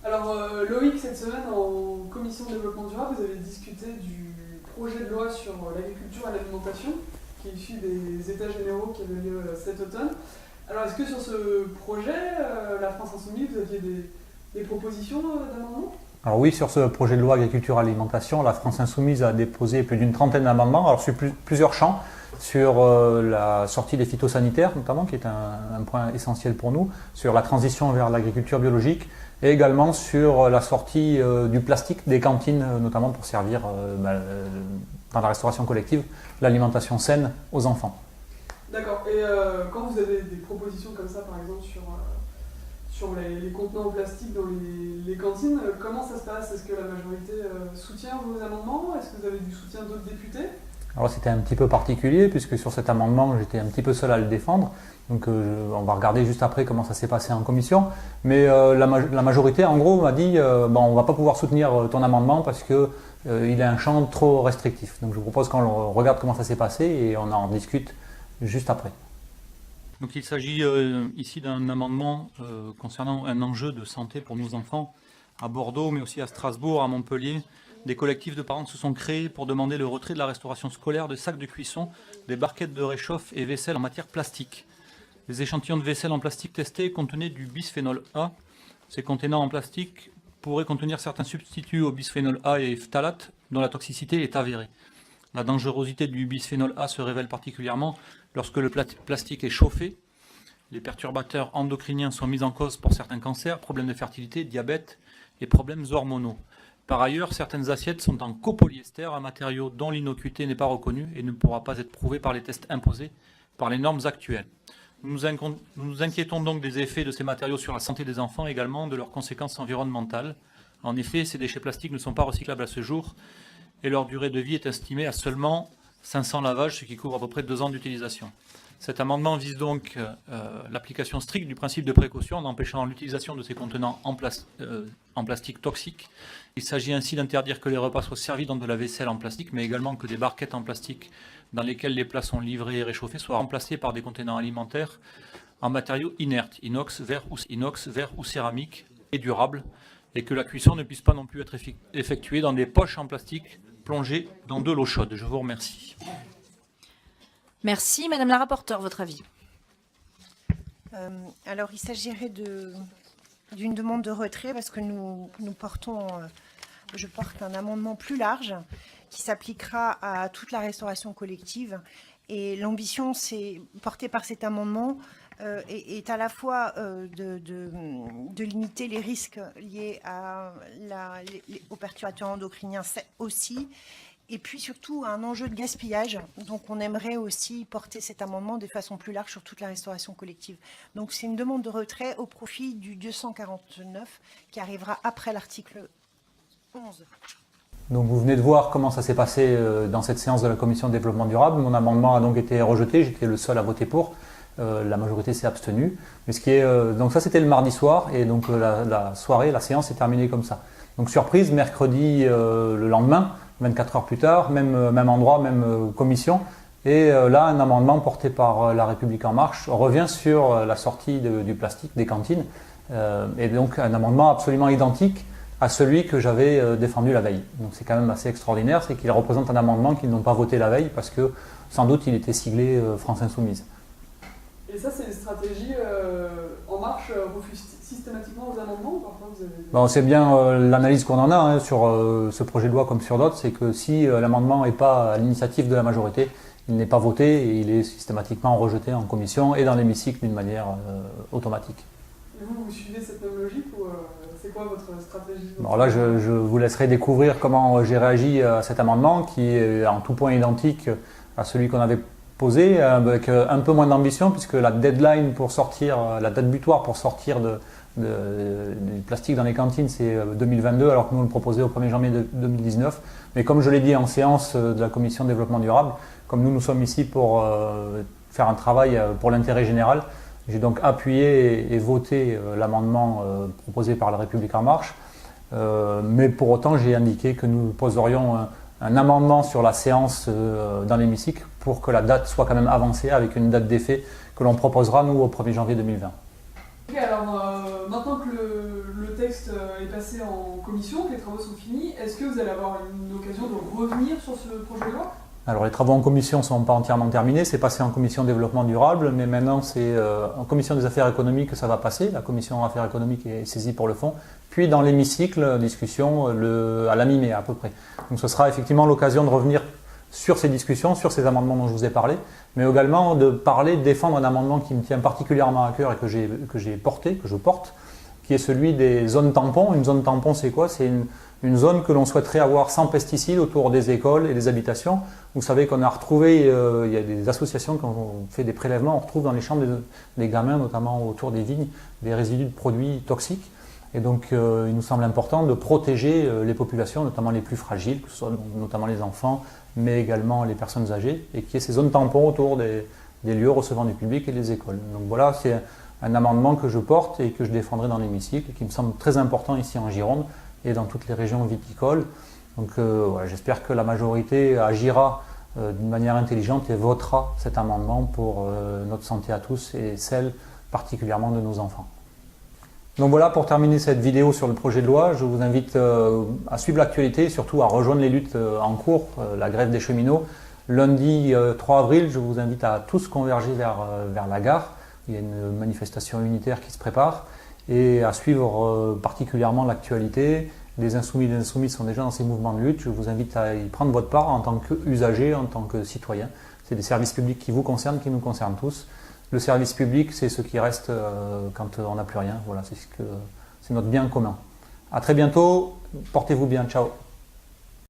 Alors Loïc, cette semaine en commission développement durable, vous avez discuté du projet de loi sur l'agriculture et l'alimentation, qui est issu des États généraux qui avaient lieu cet automne. Alors est-ce que sur ce projet, la France Insoumise, vous aviez des propositions d'amendements ? Alors oui, sur ce projet de loi agriculture et alimentation, la France Insoumise a déposé plus d'une trentaine d'amendements, alors sur plusieurs champs, sur la sortie des phytosanitaires notamment, qui est un point essentiel pour nous, sur la transition vers l'agriculture biologique, et également sur la sortie du plastique des cantines, notamment pour servir dans la restauration collective l'alimentation saine aux enfants. D'accord. Et quand vous avez des propositions comme ça, par exemple, sur les contenants en plastique dans les cantines, comment ça se passe? Est-ce que la majorité soutient vos amendements? Est-ce que vous avez du soutien d'autres députés? Alors c'était un petit peu particulier, puisque sur cet amendement, j'étais un petit peu seul à le défendre. Donc on va regarder juste après comment ça s'est passé en commission. Mais la majorité, en gros, m'a dit on ne va pas pouvoir soutenir ton amendement parce qu'il a un champ trop restrictif. Donc je vous propose qu'on regarde comment ça s'est passé et on en discute juste après. Donc il s'agit ici d'un amendement concernant un enjeu de santé pour nos enfants à Bordeaux, mais aussi à Strasbourg, à Montpellier. Des collectifs de parents se sont créés pour demander le retrait de la restauration scolaire de sacs de cuisson, des barquettes de réchauffe et vaisselle en matière plastique. Les échantillons de vaisselle en plastique testés contenaient du bisphénol A. Ces contenants en plastique pourraient contenir certains substituts au bisphénol A et phtalate, dont la toxicité est avérée. La dangerosité du bisphénol A se révèle particulièrement lorsque le plastique est chauffé. Les perturbateurs endocriniens sont mis en cause pour certains cancers, problèmes de fertilité, diabète et problèmes hormonaux. Par ailleurs, certaines assiettes sont en copolyester, un matériau dont l'innocuité n'est pas reconnue et ne pourra pas être prouvé par les tests imposés par les normes actuelles. Nous nous inquiétons donc des effets de ces matériaux sur la santé des enfants, également de leurs conséquences environnementales. En effet, ces déchets plastiques ne sont pas recyclables à ce jour et leur durée de vie est estimée à seulement 500 lavages, ce qui couvre à peu près 2 ans d'utilisation. Cet amendement vise donc l'application stricte du principe de précaution en empêchant l'utilisation de ces contenants en plastique toxique. Il s'agit ainsi d'interdire que les repas soient servis dans de la vaisselle en plastique, mais également que des barquettes en plastique dans lesquelles les plats sont livrés et réchauffés soient remplacés par des contenants alimentaires en matériaux inertes, inox, verre ou céramique et durables, et que la cuisson ne puisse pas non plus être effectuée dans des poches en plastique plongées dans de l'eau chaude. Je vous remercie. Merci. Madame la rapporteure, votre avis? Alors, il s'agirait d'une demande de retrait parce que je porte un amendement plus large qui s'appliquera à toute la restauration collective. Et l'ambition portée par cet amendement est à la fois de limiter les risques liés aux perturbateurs endocriniens aussi, et puis surtout un enjeu de gaspillage. Donc on aimerait aussi porter cet amendement de façon plus large sur toute la restauration collective. Donc c'est une demande de retrait au profit du 249 qui arrivera après l'article 11. Donc vous venez de voir comment ça s'est passé dans cette séance de la commission de développement durable. Mon amendement a donc été rejeté, j'étais le seul à voter pour. La majorité s'est abstenue. Mais donc ça c'était le mardi soir et donc la séance est terminée comme ça. Donc surprise, mercredi le lendemain, 24 heures plus tard, même endroit, même commission. Et là, un amendement porté par La République En Marche revient sur la sortie du plastique des cantines. Et donc un amendement absolument identique à celui que j'avais défendu la veille. Donc c'est quand même assez extraordinaire, c'est qu'il représente un amendement qu'ils n'ont pas voté la veille parce que sans doute il était siglé France Insoumise. Et ça, c'est une stratégie En Marche refuse systématiquement vos amendements ou parfois vous avez... Bon, c'est bien l'analyse qu'on en a sur ce projet de loi comme sur d'autres, c'est que si l'amendement n'est pas à l'initiative de la majorité, il n'est pas voté et il est systématiquement rejeté en commission et dans l'hémicycle d'une manière automatique. Et vous suivez cette même logique ou c'est quoi votre stratégie? Alors là, je vous laisserai découvrir comment j'ai réagi à cet amendement qui est en tout point identique à celui qu'on avait posé, avec un peu moins d'ambition puisque la deadline pour sortir, la date butoir pour sortir du plastique dans les cantines, c'est 2022, alors que nous on le proposait au 1er janvier 2019. Mais comme je l'ai dit en séance de la commission développement durable, comme nous sommes ici pour faire un travail pour l'intérêt général, j'ai donc appuyé et voté l'amendement proposé par La République En Marche. Mais pour autant, j'ai indiqué que nous poserions un amendement sur la séance dans l'hémicycle pour que la date soit quand même avancée avec une date d'effet que l'on proposera, nous, au 1er janvier 2020. Ok, alors maintenant que le texte est passé en commission, que les travaux sont finis. Est-ce que vous allez avoir une occasion de revenir sur ce projet de loi? Alors les travaux en commission ne sont pas entièrement terminés, c'est passé en commission développement durable, mais maintenant c'est en commission des affaires économiques que ça va passer. La commission affaires économiques est saisie pour le fond, puis dans l'hémicycle, discussion à la mi-mai à peu près. Donc ce sera effectivement l'occasion de revenir sur ces discussions, sur ces amendements dont je vous ai parlé, mais également de défendre un amendement qui me tient particulièrement à cœur et que je porte, qui est celui des zones tampons. Une zone tampon, c'est quoi? C'est une zone que l'on souhaiterait avoir sans pesticides autour des écoles et des habitations. Vous savez qu'on a retrouvé, il y a des associations qui ont fait des prélèvements, on retrouve dans les chambres des gamins, notamment autour des vignes, des résidus de produits toxiques. Et donc il nous semble important de protéger les populations, notamment les plus fragiles, que ce soit notamment les enfants, mais également les personnes âgées, et qu'il y ait ces zones tampons autour des lieux recevant du public et des écoles. Donc voilà, c'est un amendement que je porte et que je défendrai dans l'hémicycle, et qui me semble très important ici en Gironde et dans toutes les régions viticoles. Donc voilà, j'espère que la majorité agira d'une manière intelligente et votera cet amendement pour notre santé à tous et celle particulièrement de nos enfants. Donc voilà, pour terminer cette vidéo sur le projet de loi, je vous invite à suivre l'actualité et surtout à rejoindre les luttes en cours, la grève des cheminots. Lundi 3 avril, je vous invite à tous converger vers la gare. Il y a une manifestation unitaire qui se prépare et à suivre particulièrement l'actualité. Les insoumis et les insoumises sont déjà dans ces mouvements de lutte. Je vous invite à y prendre votre part en tant qu'usager, en tant que citoyen. C'est des services publics qui vous concernent, qui nous concernent tous. Le service public, c'est ce qui reste quand on n'a plus rien. Voilà, c'est notre bien commun. À très bientôt. Portez-vous bien. Ciao.